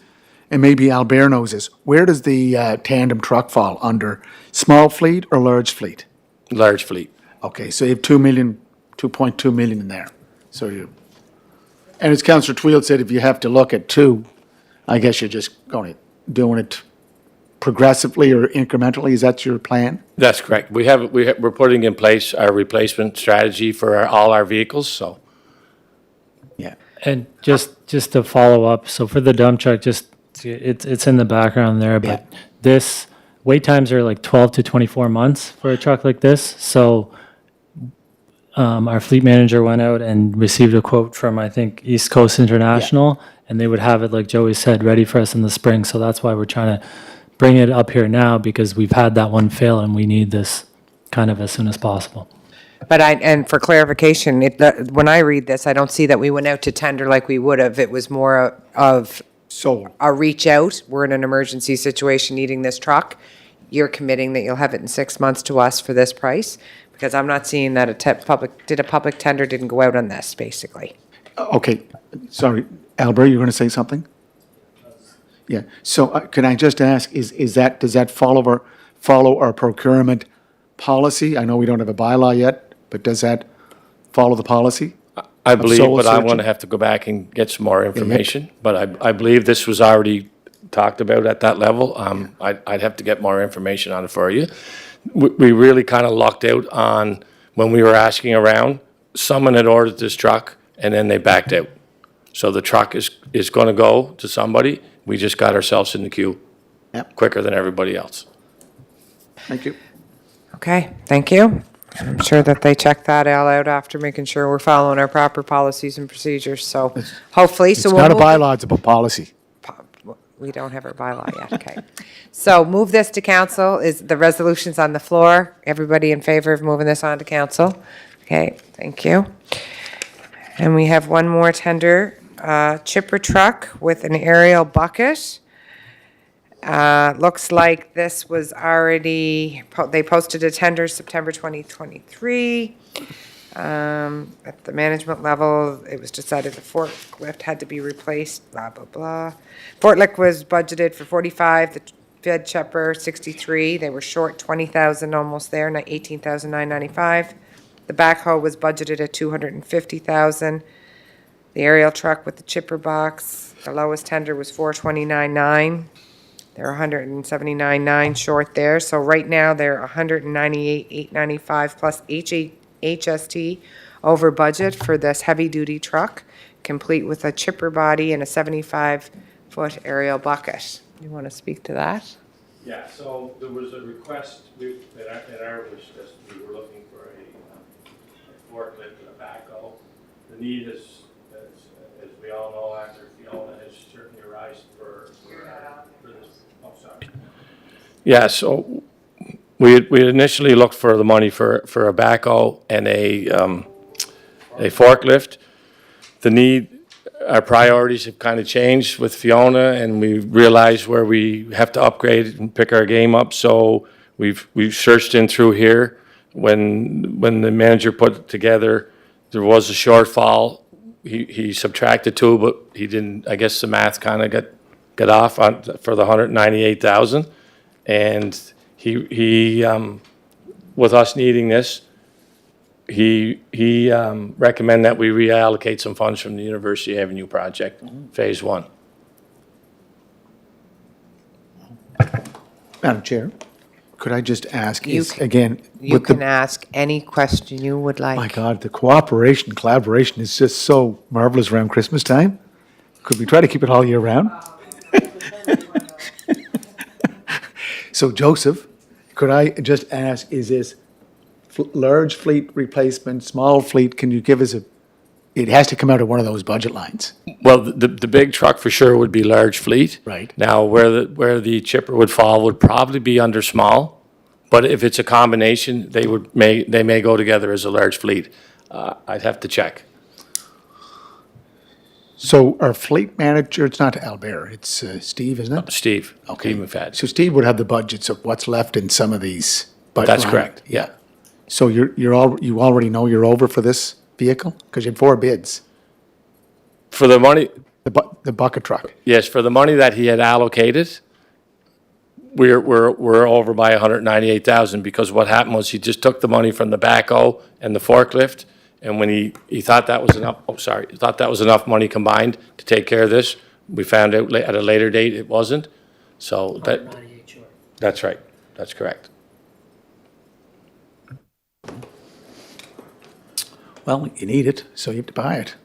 and maybe Albert knows this, where does the tandem truck fall under? Small fleet or large fleet? Large fleet. Okay, so you have 2.2 million in there. So and as Councillor Twill said, if you have to look at two, I guess you're just doing it progressively or incrementally. Is that your plan? That's correct. We're putting in place our replacement strategy for all our vehicles, so. Yeah. And just to follow up, so for the dump truck, it's in the background there, but this, wait times are like 12 to 24 months for a truck like this. So our fleet manager went out and received a quote from, I think, East Coast International, and they would have it, like Joey said, ready for us in the spring. So that's why we're trying to bring it up here now, because we've had that one fail and we need this kind of as soon as possible. But and for clarification, when I read this, I don't see that we went out to tender like we would have. It was more of Sold. a reach out. We're in an emergency situation needing this truck. you're committing that you'll have it in 6 months to us for this price? Because I'm not seeing that a public tender didn't go out on this, basically. Okay, sorry, Albert, you're going to say something? Yeah, so can I just ask, does that follow our procurement policy? I know we don't have a bylaw yet, but does that follow the policy? I believe, soul but I'm searching? going to have to go back and get some more information. But I believe this was already talked about at that level. I'd have to get more information on it for you. We really kind of lucked out on, when we were asking around, someone had ordered this truck and then they backed out. So the truck is going to go to somebody. We just got ourselves in the queue Yep. quicker than everybody else. Thank you. Okay, thank you. I'm sure that they check that all out after making sure we're following our proper policies and procedures, so hopefully, so It's we'll not a move it- bylaw, it's a policy. We don't have our bylaw yet, okay. So move this to council, is the resolution's on the floor. Everybody in favor of moving this on to council? Okay, thank you. And we have one more tender, chipper truck with an aerial bucket. Looks like this was already, they posted a tender September 2023. At the management level, it was decided the forklift had to be replaced, blah, blah, blah. Forklift was budgeted for 45, the bed chipper 63. They were short 20,000, almost there, 18,995. The backhoe was budgeted at 250,000. The aerial truck with the chipper box, the lowest tender was 429,900. They're 179,900 short there. So right now, they're 198,895 plus HST over budget for this heavy-duty truck, complete with a chipper body and a 75-foot aerial bucket. You want to speak to that? Yeah, so there was a request, at our wish list, we were looking for a forklift and a backhoe. The need is, as we all know, after Fiona has certainly arisen for this. Oh, sorry. Yeah, so we initially looked for the money for a backhoe and a forklift. The need, our priorities have kind of changed with Fiona, and we realized where we have to upgrade and pick our game up. So we've searched in through here. When the manager put it together, there was a shortfall. He subtracted two, but he didn't. I guess the math kind of got off for the 198,000, and he with us needing this, he recommend that we reallocate some funds from the University Avenue project, phase 1. Madam Chair, could I just ask, You is, can- again, You with the, can ask any question you would like. my God, the collaboration is just so marvelous around Christmas time. Could we try to keep it all year round? So Joseph, could I just ask, is this large fleet replacement, small fleet, can you give us it has to come out of one of those budget lines? Well, the big truck for sure would be large fleet. Right. Now, where the chipper would fall would probably be under small, but if it's a combination, they may go together as a large fleet. I'd have to check. So our fleet manager, it's not Albert, it's Steve, isn't it? Steve. Okay. Steve McFadden. So Steve would have the budgets of what's left in some of these. That's correct, yeah. So you already know you're over for this vehicle? Because you had 4 bids, For the money, the bucket truck. yes, for the money that he had allocated, we're over by 198,000, because what happened was he just took the money from the backhoe and the forklift, and when he thought that was enough, he thought that was enough money combined to take care of this, we found out at a later date it wasn't. So that's right, that's correct. Well, you need it, so you have to buy it,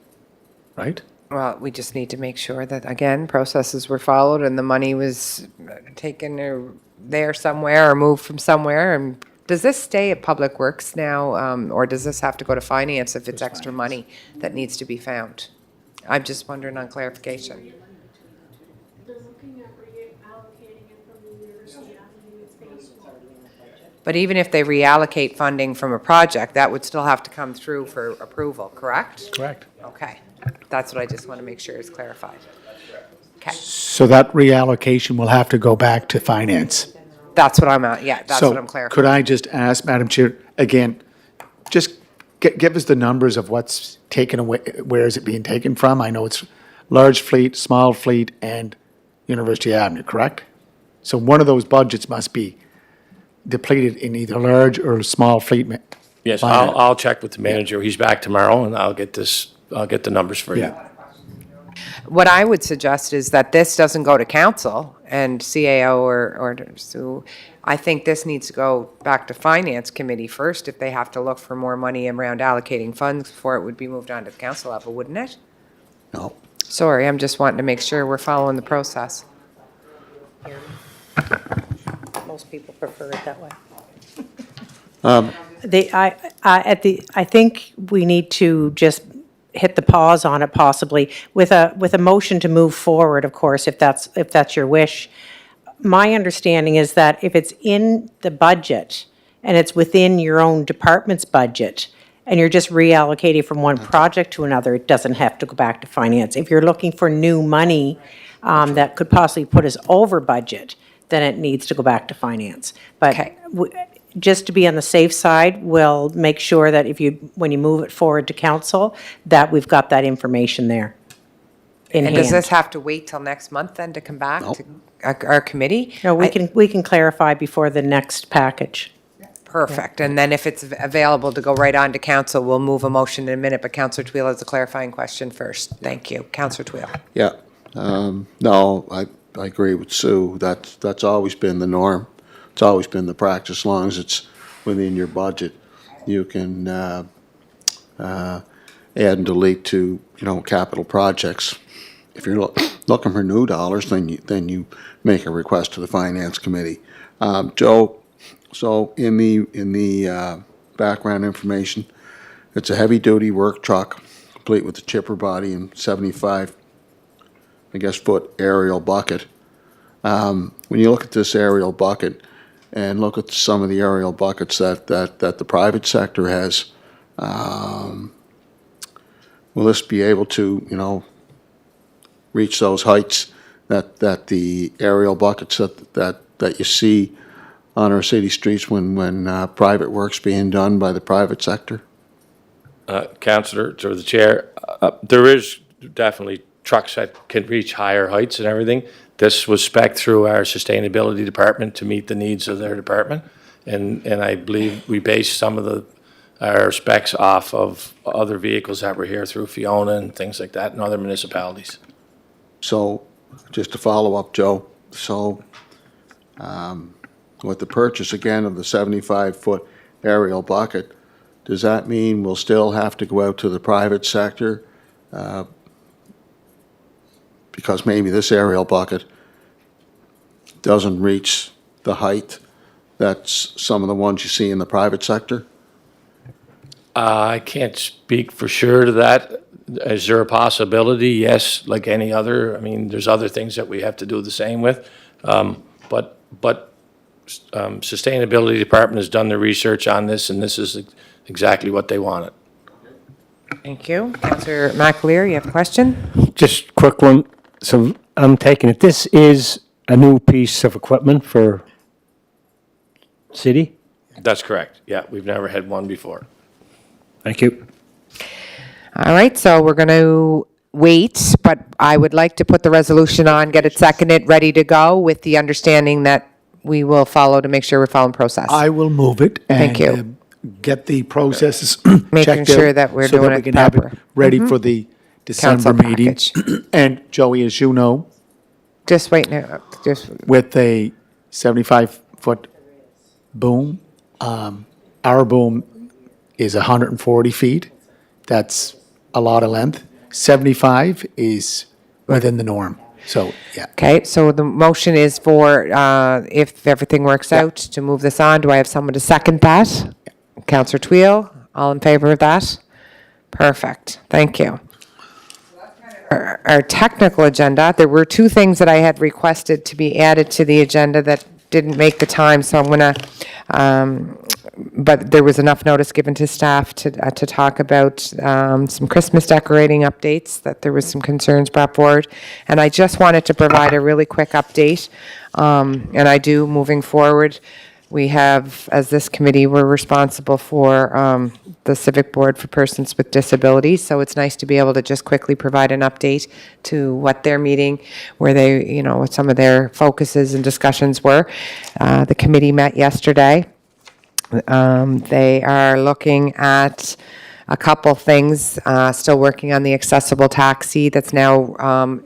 right? Well, we just need to make sure that, again, processes were followed and the money was taken there somewhere or moved from somewhere. And does this stay at Public Works now, or does this have to go to finance if it's extra money that needs to be found? I'm just wondering on clarification. They're looking at reallocating it from the University Avenue phase 1. But even if they reallocate funding from a project, that would still have to come through for approval, correct? Correct. Okay, that's what I just want to make sure is clarified. Okay, So that reallocation will have to go back to finance. That's what I'm at, yeah, that's So what I'm clarifying. could I just ask, Madam Chair, again, just give us the numbers of what's taken away, where is it being taken from? I know it's large fleet, small fleet, and University Avenue, correct? So one of those budgets must be depleted in either large or small fleet. Yes, line. I'll check with the manager. He's back tomorrow, and I'll get the numbers for you. Yeah. What I would suggest is that this doesn't go to council and CAO or so. I think this needs to go back to Finance Committee first if they have to look for more money around allocating funds before it would be moved on to the council level, wouldn't it? No. Sorry, I'm just wanting to make sure we're following the process. Most people prefer it that way. Um, I think we need to just hit the pause on it possibly with a motion to move forward, of course, if that's your wish. My understanding is that if it's in the budget and it's within your own department's budget and you're just reallocating from one project to another, it doesn't have to go back to finance. If you're looking for new money that could possibly put us over budget, then it needs to go back to finance. But Okay. just to be on the safe side, we'll make sure that when you move it forward to council, that we've got that information there in And does this hand. have to wait till next month then to come back No. to our committee? No, we can clarify before the next package. Perfect. And then if it's available to go right on to council, we'll move a motion in a minute, but Councillor Twill has a clarifying question first. Thank you. Councillor Twill. Yeah, no, I agree with Sue. That's always been the norm. It's always been the practice. As long as it's within your budget, you can add and delete to, capital projects. If you're looking for new dollars, then you make a request to the Finance Committee. Joe, so in the background information, it's a heavy-duty work truck, complete with a chipper body and 75 foot aerial bucket. When you look at this aerial bucket and look at some of the aerial buckets that the private sector has, will this be able to, reach those heights that the aerial buckets that you see on our city streets when private work's being done by the private sector? Councillor, to the chair, there is definitely trucks that can reach higher heights and everything. This was spec'd through our sustainability department to meet the needs of their department. And I believe we based some of our specs off of other vehicles that were here through Fiona and things like that in other municipalities. So, just to follow up, Joe, so with the purchase again of the 75-foot aerial bucket, does that mean we'll still have to go out to the private sector? Because maybe this aerial bucket doesn't reach the height that's some of the ones you see in the private sector? I can't speak for sure to that. Is there a possibility? Yes, like any other. I mean, there's other things that we have to do the same with. But Sustainability Department has done the research on this, and this is exactly what they wanted. Thank you. Councillor McAleer, you have a question? Just quick one. So I'm taking it, this is a new piece of equipment for city? That's correct. Yeah, we've never had one before. Thank you. All right, so we're going to wait, but I would like to put the resolution on, get it seconded, ready to go, with the understanding that we will follow to make sure we're following process. I will move it. Thank and, you. Get the processes Making checked sure out that we're so doing we it can have proper. ready for the December Council meeting. package. And Joey, as you know, Just wait now, just, with a 75-foot boom, our boom is 140 feet. That's a lot of length. 75 is within the norm. So, yeah. okay, so the motion is for, if everything works out, to move this on. Do I have someone to second that? Councillor Twill, all in favor of that? Perfect, thank you. Our technical agenda, there were two things that I had requested to be added to the agenda that didn't make the time, so I'm going to but there was enough notice given to staff to talk about some Christmas decorating updates, that there was some concerns brought forward. And I just wanted to provide a really quick update. And I do, moving forward, we have, as this committee, we're responsible for the Civic Board for Persons with Disabilities. So it's nice to be able to just quickly provide an update to what they're meeting, where they, you know, what some of their focuses and discussions were. The committee met yesterday. They are looking at a couple things, still working on the accessible taxi that's now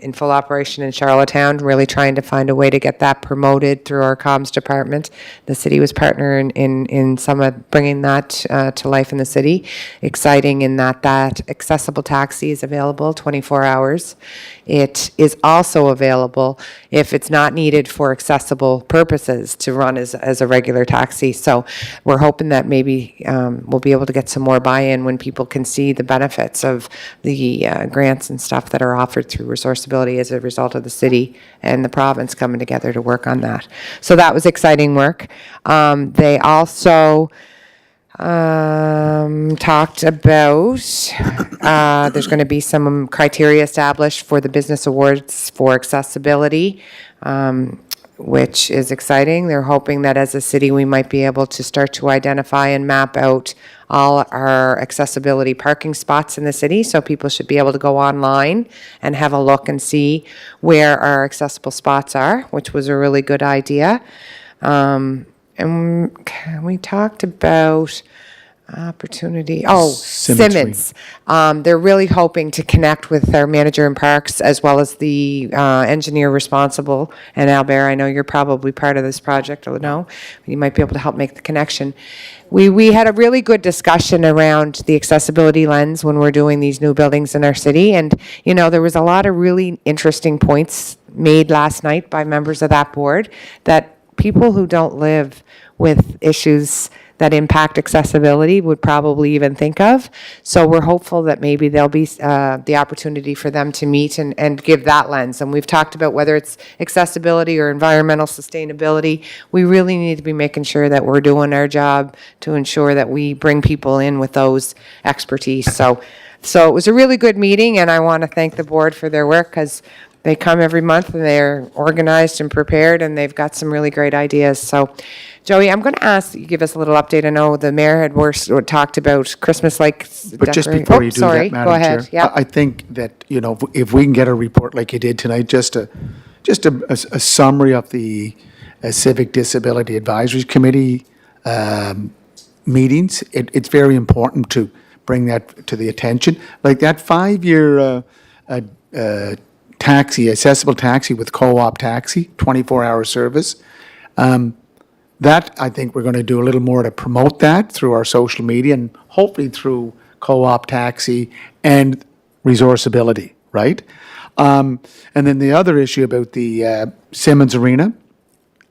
in full operation in Charlottetown, really trying to find a way to get that promoted through our comms department. The city was partner in some of bringing that to life in the city. Exciting in that accessible taxi is available 24 hours. It is also available if it's not needed for accessible purposes to run as a regular taxi. So we're hoping that maybe we'll be able to get some more buy-in when people can see the benefits of the grants and stuff that are offered through Resourceability as a result of the city and the province coming together to work on that. So that was exciting work. They also talked about there's going to be some criteria established for the business awards for accessibility, which is exciting. They're hoping that as a city we might be able to start to identify and map out all our accessibility parking spots in the city, so people should be able to go online and have a look and see where our accessible spots are, which was a really good idea. And we talked about opportunity. Oh, Simmons. They're really hoping to connect with our manager in parks as well as the engineer responsible. And Albert, I know you're probably part of this project. I don't know. You might be able to help make the connection. We had a really good discussion around the accessibility lens when we're doing these new buildings in our city. And, you know, there was a lot of really interesting points made last night by members of that board that people who don't live with issues that impact accessibility would probably even think of. So we're hopeful that maybe there'll be the opportunity for them to meet and give that lens. And we've talked about whether it's accessibility or environmental sustainability. We really need to be making sure that we're doing our job to ensure that we bring people in with those expertise. So it was a really good meeting, and I want to thank the board for their work, because they come every month and they're organized and prepared, and they've got some really great ideas. So, Joey, I'm going to ask you to give us a little update. I know the mayor had talked about Christmas lights. But just before you do that, Madam go ahead. Chair, Yeah. I think that, you know, if we can get a report like you did tonight, just a summary of the Civic Disability Advisory Committee meetings, it's very important to bring that to the attention. Like that 5-year taxi, accessible taxi with Co-op Taxi, 24-hour service. That, I think we're going to do a little more to promote that through our social media and hopefully through Co-op Taxi and Resourceability, right? And then the other issue about the Simmons Arena,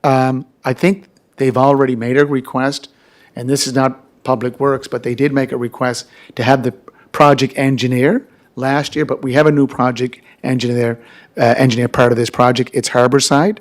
I think they've already made a request, and this is not Public Works, but they did make a request to have the project engineer last year, but we have a new project engineer part of this project. It's Harborside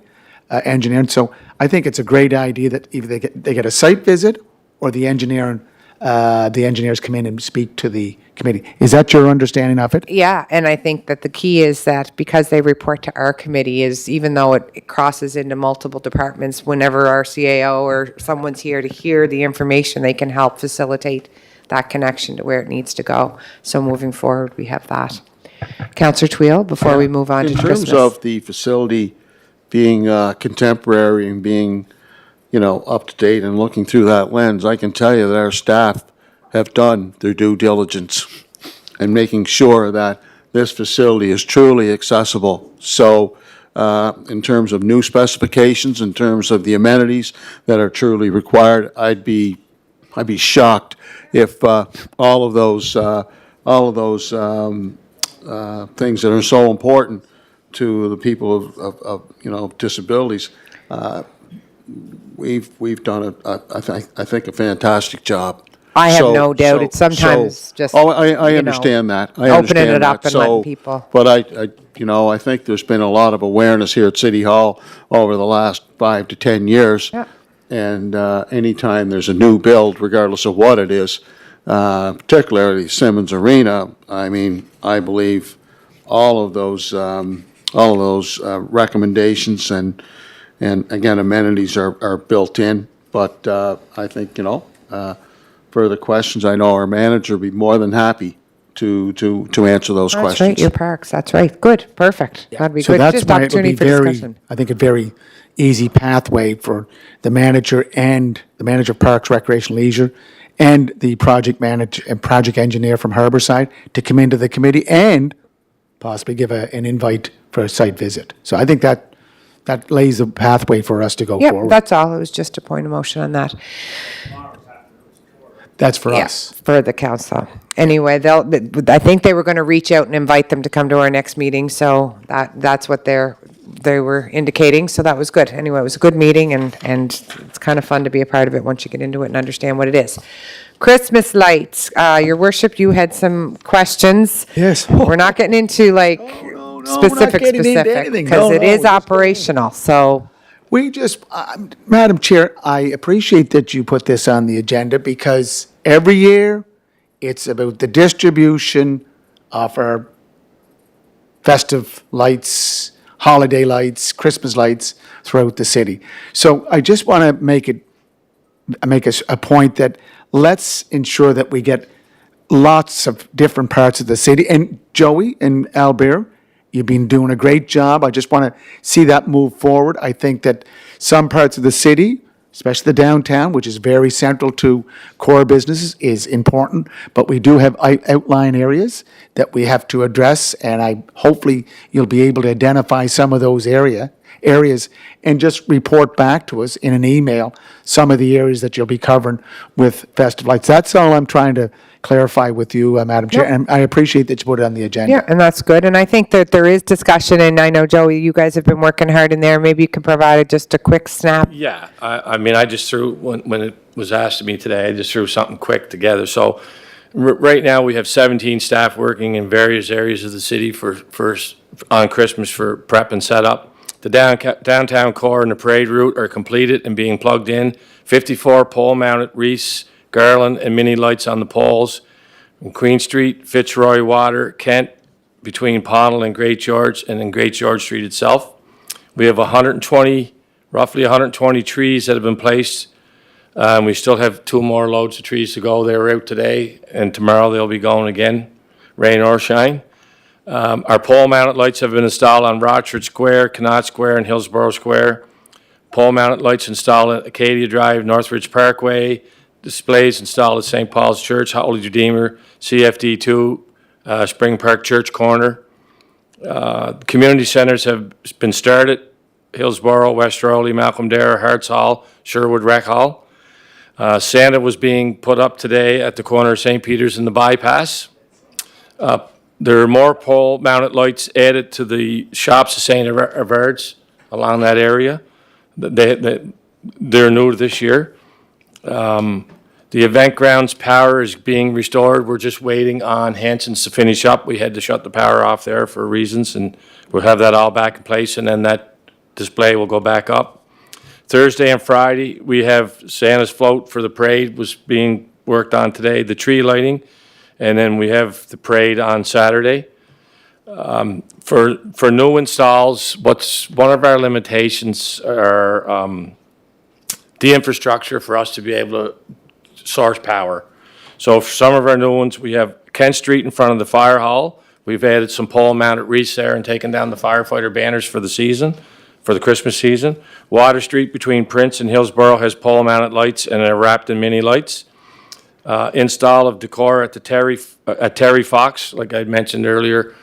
engineering. So I think it's a great idea that either they get a site visit or the engineers come in and speak to the committee. Is that your understanding of it? Yeah, and I think that the key is that because they report to our committee, is even though it crosses into multiple departments, whenever our CAO or someone's here to hear the information, they can help facilitate that connection to where it needs to go. So moving forward, we have that. Councillor Tweel, before we move on to Christmas. In terms of the facility being contemporary and being, you know, up to date and looking through that lens, I can tell you that our staff have done their due diligence in making sure that this facility is truly accessible. So in terms of new specifications, in terms of the amenities that are truly required, I'd be shocked if all of those things that are so important to the people of you know, disabilities, we've done I think a fantastic job. I have no doubt. It's sometimes just, I you understand know, that. I opening understand it up that. and letting So, people. But I think there's been a lot of awareness here at City Hall over the last 5 to 10 years. Yeah. And anytime there's a new build, regardless of what it is, particularly Simmons Arena, I mean, I believe all of those recommendations and again, amenities are built in. But I think, further questions, I know our manager would be more than happy to answer those That's questions. right, your parks, that's right. Good, perfect. That'd be So good. that's Just why it would opportunity be for very, discussion. I think, a very easy pathway for the manager and the manager of Parks, Recreation, Leisure, and the project manager and project engineer from Harborside to come into the committee and possibly give an invite for a site visit. So I think that lays a pathway for us to go Yeah, forward. that's all. It was just a point of motion on that. That's for Yeah, us. for the council. Anyway, I think they were going to reach out and invite them to come to our next meeting, so that's what they were indicating, so that was good. Anyway, it was a good meeting, and it's kind of fun to be a part of it once you get into it and understand what it is. Christmas lights, your worship, you had some questions. Yes. We're not getting into like no, we're not specific, getting into anything. because No, it no, is we're just operational, so. We just, Madam Chair, I appreciate that you put this on the agenda because every year it's about the distribution of our festive lights, holiday lights, Christmas lights throughout the city. So I just want to make a point that let's ensure that we get lots of different parts of the city. And Joey and Albert, you've been doing a great job. I just want to see that move forward. I think that some parts of the city, especially the downtown, which is very central to core businesses, is important. But we do have outlying areas that we have to address, and hopefully you'll be able to identify some of those areas and just report back to us in an email some of the areas that you'll be covering with festive lights. That's all I'm trying to clarify with you, Madam Chair, Yep. and I appreciate that you put it on the agenda. Yeah, and that's good. And I think that there is discussion, and I know, Joey, you guys have been working hard in there. Maybe you can provide just a quick snap. Yeah, I mean, I just threw, when it was asked of me today, I just threw something quick together. So right now, we have 17 staff working in various areas of the city on Christmas for prep and setup. The downtown core and the parade route are completed and being plugged in. 54 pole-mounted wreaths, garland, and mini lights on the poles. On Queen Street, Fitzroy Water, Kent, between Pownell and Great George, and in Great George Street itself. We have roughly 120 trees that have been placed. We still have 2 more loads of trees to go. They were out today, and tomorrow they'll be going again, rain or shine. Our pole-mounted lights have been installed on Rochford Square, Connaught Square, and Hillsborough Square. Pole-mounted lights installed at Acadia Drive, Northridge Parkway. Displays installed at St. Paul's Church, Holy Redeemer, CFD2, Spring Park Church Corner. Community centers have been started, Hillsborough, West Rowley, Malcolm Dare, Hearts Hall, Sherwood Rec Hall. Santa was being put up today at the corner of St. Peter's and the bypass. There are more pole-mounted lights added to the shops of St. Everard's along that area. They're new this year. The event grounds power is being restored. We're just waiting on Hanson's to finish up. We had to shut the power off there for reasons, and we'll have that all back in place, and then that display will go back up. Thursday and Friday, we have Santa's float for the parade was being worked on today, the tree lighting, and then we have the parade on Saturday. For new installs, one of our limitations are the infrastructure for us to be able to source power. So for some of our new ones, we have Kent Street in front of the fire hall. We've added some pole-mounted wreaths there and taken down the firefighter banners for the season, for the Christmas season. Water Street between Prince and Hillsborough has pole-mounted lights and are wrapped in mini lights. Install of decor at Terry Fox, like I mentioned earlier,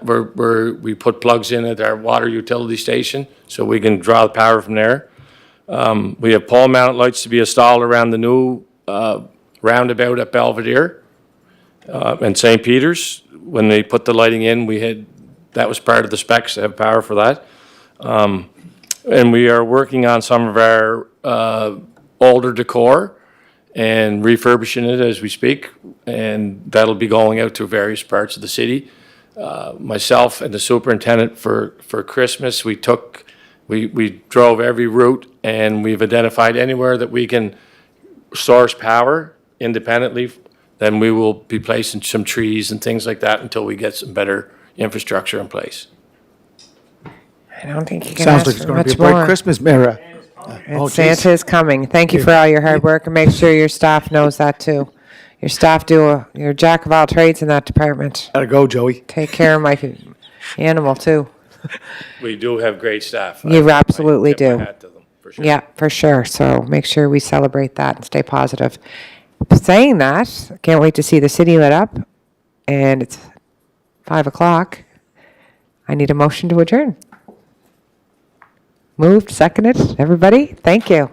where we put plugs in at our water utility station so we can draw the power from there. We have pole-mounted lights to be installed around the new roundabout at Belvedere and St. Peter's. When they put the lighting in, that was part of the specs to have power for that. And we are working on some of our older decor and refurbishing it as we speak, and that'll be going out to various parts of the city. Myself and the superintendent for Christmas, we took We drove every route, and we've identified anywhere that we can source power independently, then we will be placing some trees and things like that until we get some better infrastructure in place. I don't think you can Sounds ask like it's for going to be a much bright more. Christmas, Mara. And Oh, Santa geez. is coming. Thank you for all your hard work, and make sure your staff knows that too. Your staff you're a jack of all trades in that department. Gotta go, Joey. Take care of my animal too. We do have great staff. You I absolutely tip my do. hat to them, for sure. Yeah, for sure. So make sure we celebrate that and stay positive. Saying that, can't wait to see the city lit up. And it's 5:00. I need a motion to adjourn. Moved, seconded, everybody? Thank you.